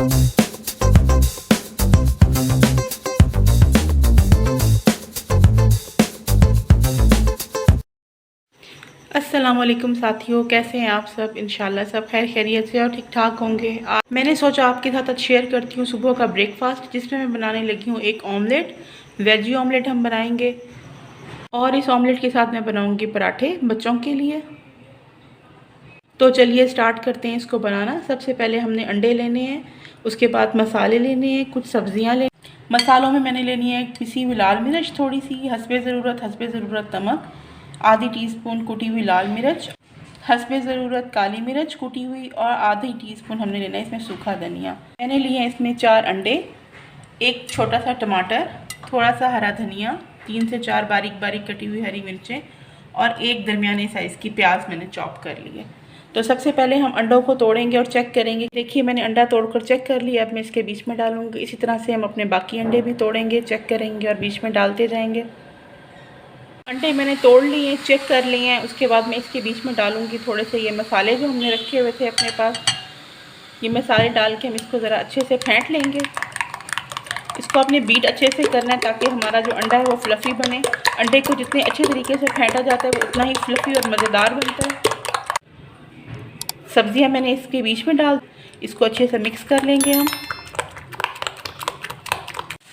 अस्सलामुअलैकुम साथियों, कैसे हैं आप सब। इंशाल्लाह सब खैर खैरियत से और ठीक ठाक होंगे। मैंने सोचा आपके साथ आज शेयर करती हूँ सुबह का ब्रेकफास्ट, जिसमें मैं बनाने लगी हूँ एक ऑमलेट। वेजी ऑमलेट हम बनाएंगे और इस ऑमलेट के साथ मैं बनाऊँगी पराठे बच्चों के लिए। तो चलिए स्टार्ट करते हैं इसको बनाना। सबसे पहले हमने अंडे लेने हैं, उसके बाद मसाले लेने हैं, कुछ सब्जियाँ लेनी। मसालों में मैंने लेनी है पिसी हुई लाल मिर्च थोड़ी सी, हस्बे ज़रूरत नमक, आधी टीस्पून कुटी हुई लाल मिर्च, हस्बे ज़रूरत काली मिर्च कुटी हुई, और आधी टीस्पून हमने लेना है इसमें सूखा धनिया। मैंने लिए हैं इसमें 4 अंडे, एक छोटा सा टमाटर, थोड़ा सा हरा धनिया, 3 से 4 बारीक बारीक कटी हुई हरी मिर्चें और एक दरमियाने साइज़ की प्याज मैंने चॉप कर ली है। तो सबसे पहले हम अंडों को तोड़ेंगे और चेक करेंगे। देखिए मैंने अंडा तोड़कर चेक कर लिया, अब मैं इसके बीच में डालूंगी। इसी तरह से हम अपने बाकी अंडे भी तोड़ेंगे, चेक करेंगे और बीच में डालते जाएंगे। अंडे मैंने तोड़ लिए हैं, चेक कर लिए हैं। उसके बाद मैं इसके बीच में डालूंगी थोड़े से ये मसाले जो हमने रखे हुए थे अपने पास। ये मसाले डाल के हम इसको ज़रा अच्छे से फेंट लेंगे। इसको अपने बीट अच्छे से करना है ताकि हमारा जो अंडा है वो फ्लफ़ी बने। अंडे को जितने अच्छे तरीके से फेंटा जाता है वो उतना ही फ्लफ़ी और मज़ेदार बनता है। सब्जियां मैंने इसके बीच में डाल, इसको अच्छे से मिक्स कर लेंगे हम।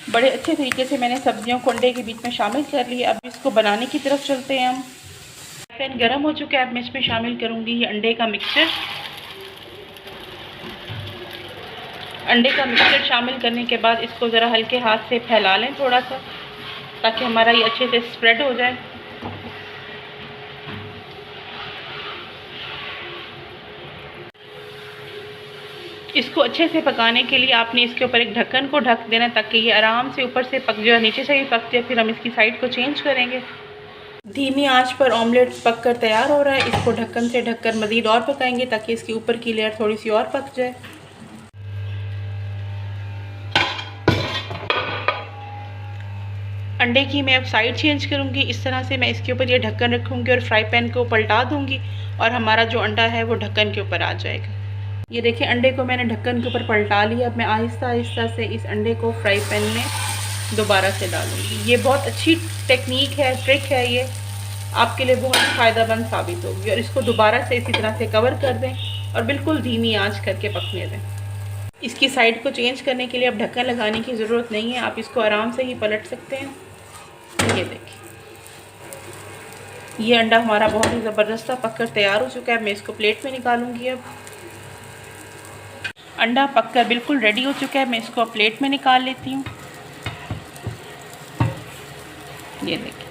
बड़े अच्छे तरीके से मैंने सब्जियों को अंडे के बीच में शामिल कर लिया। अब इसको बनाने की तरफ चलते हैं हम। पैन गरम हो चुका है, अब मैं इसमें शामिल करूंगी ये अंडे का मिक्सचर। अंडे का मिक्सचर शामिल करने के बाद इसको ज़रा हल्के हाथ से फैला लें थोड़ा सा, ताकि हमारा ये अच्छे से स्प्रेड हो जाए। इसको अच्छे से पकाने के लिए आपने इसके ऊपर एक ढक्कन को ढक देना ताकि ये आराम से ऊपर से पक जाए, नीचे से भी पक जाए। फिर हम इसकी साइड को चेंज करेंगे। धीमी आंच पर ऑमलेट पककर तैयार हो रहा है। इसको ढक्कन से ढककर मज़ीद और पकाएंगे ताकि इसके ऊपर की लेयर थोड़ी सी और पक जाए। अंडे की मैं अब साइड चेंज करूँगी। इस तरह से मैं इसके ऊपर ये ढक्कन रखूँगी और फ्राई पैन को पलटा दूँगी और हमारा जो अंडा है वो ढक्कन के ऊपर आ जाएगा। ये देखिए अंडे को मैंने ढक्कन के ऊपर पलटा लिया। अब मैं आहिस्ता आहिस्ता से इस अंडे को फ्राई पैन में दोबारा से डालूँगी। ये बहुत अच्छी टेक्निक है, ट्रिक है, ये आपके लिए बहुत फ़ायदेमंद साबित होगी। और इसको दोबारा से इसी तरह से कवर कर दें और बिल्कुल धीमी आंच करके पकने दें। इसकी साइड को चेंज करने के लिए अब ढक्कन लगाने की ज़रूरत नहीं है, आप इसको आराम से ही पलट सकते हैं। ये देखिए ये अंडा हमारा बहुत ही ज़बरदस्त पककर तैयार हो चुका है। मैं इसको प्लेट में निकालूंगी। अब अंडा पककर बिल्कुल रेडी हो चुका है, मैं इसको प्लेट में निकाल लेती हूँ। ये देखिए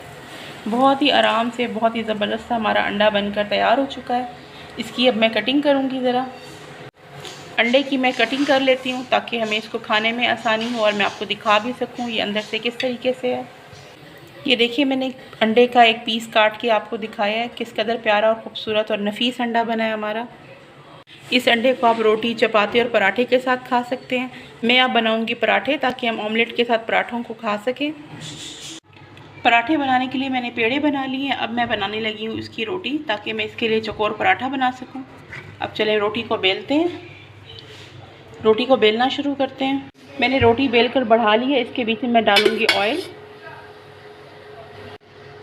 बहुत ही आराम से बहुत ही ज़बरदस्त हमारा अंडा बनकर तैयार हो चुका है। इसकी अब मैं कटिंग करूँगी। ज़रा अंडे की मैं कटिंग कर लेती हूँ ताकि हमें इसको खाने में आसानी हो और मैं आपको दिखा भी सकूँ ये अंदर से किस तरीके से है। ये देखिए मैंने अंडे का एक पीस काट के आपको दिखाया है किस कदर प्यारा और ख़ूबसूरत और नफीस अंडा बना है हमारा। इस अंडे को आप रोटी, चपाती और पराठे के साथ खा सकते हैं। मैं अब बनाऊंगी पराठे ताकि हम ऑमलेट के साथ पराठों को खा सकें। पराठे बनाने के लिए मैंने पेड़े बना लिए हैं। अब मैं बनाने लगी हूँ इसकी रोटी ताकि मैं इसके लिए चौकोर पराठा बना सकूँ। अब चले रोटी को बेलते हैं। रोटी को बेलना शुरू करते हैं। मैंने रोटी बेल कर बढ़ा ली है। इसके बीच में मैं डालूँगी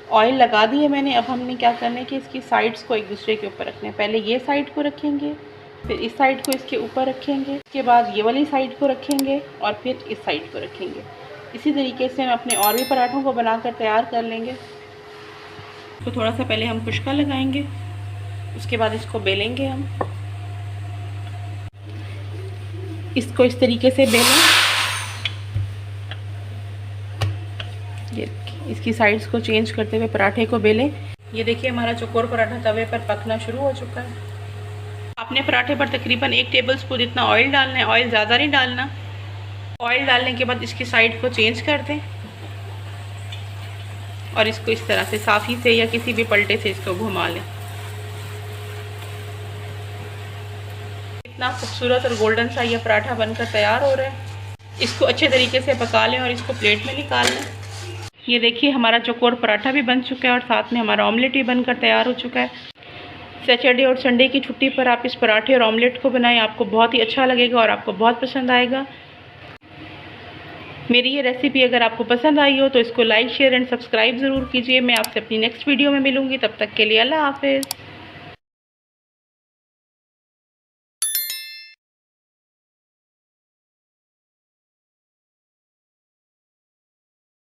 ऑयल लगा दी है मैंने। अब हमने क्या करना है कि इसकी साइड्स को एक दूसरे के ऊपर रखना है। पहले ये साइड को रखेंगे, फिर इस साइड को इसके ऊपर रखेंगे, इसके बाद ये वाली साइड को रखेंगे और फिर इस साइड को रखेंगे। इसी तरीके से हम अपने और भी पराठों को बनाकर तैयार कर लेंगे। तो थोड़ा सा पहले हम खुश्का लगाएंगे, उसके बाद इसको बेलेंगे। हम इसको इस तरीके से बेलें। ये इसकी साइड्स को चेंज करते हुए पराठे को बेलें। ये देखिए हमारा चौकोर पराठा तवे पर पकना शुरू हो चुका है। आपने पराठे पर तकरीबन 1 टेबलस्पून इतना ऑयल डालना है, ऑयल ज़्यादा नहीं डालना। ऑयल डालने के बाद इसकी साइड को चेंज कर दें और इसको इस तरह से साफ़ी से या किसी भी पलटे से इसको घुमा लें। इतना खूबसूरत और गोल्डन सा ये पराठा बनकर तैयार हो रहा है। इसको अच्छे तरीके से पका लें और इसको प्लेट में निकाल लें। ये देखिए हमारा चौकोर पराठा भी बन चुका है और साथ में हमारा ऑमलेट भी बनकर तैयार हो चुका है। सैटरडे और संडे की छुट्टी पर आप इस पराठे और ऑमलेट को बनाएं, आपको बहुत ही अच्छा लगेगा और आपको बहुत पसंद आएगा। मेरी ये रेसिपी अगर आपको पसंद आई हो तो इसको लाइक शेयर एंड सब्सक्राइब ज़रूर कीजिए। मैं आपसे अपनी नेक्स्ट वीडियो में मिलूँगी, तब तक के लिए अल्लाह हाफ़िज़।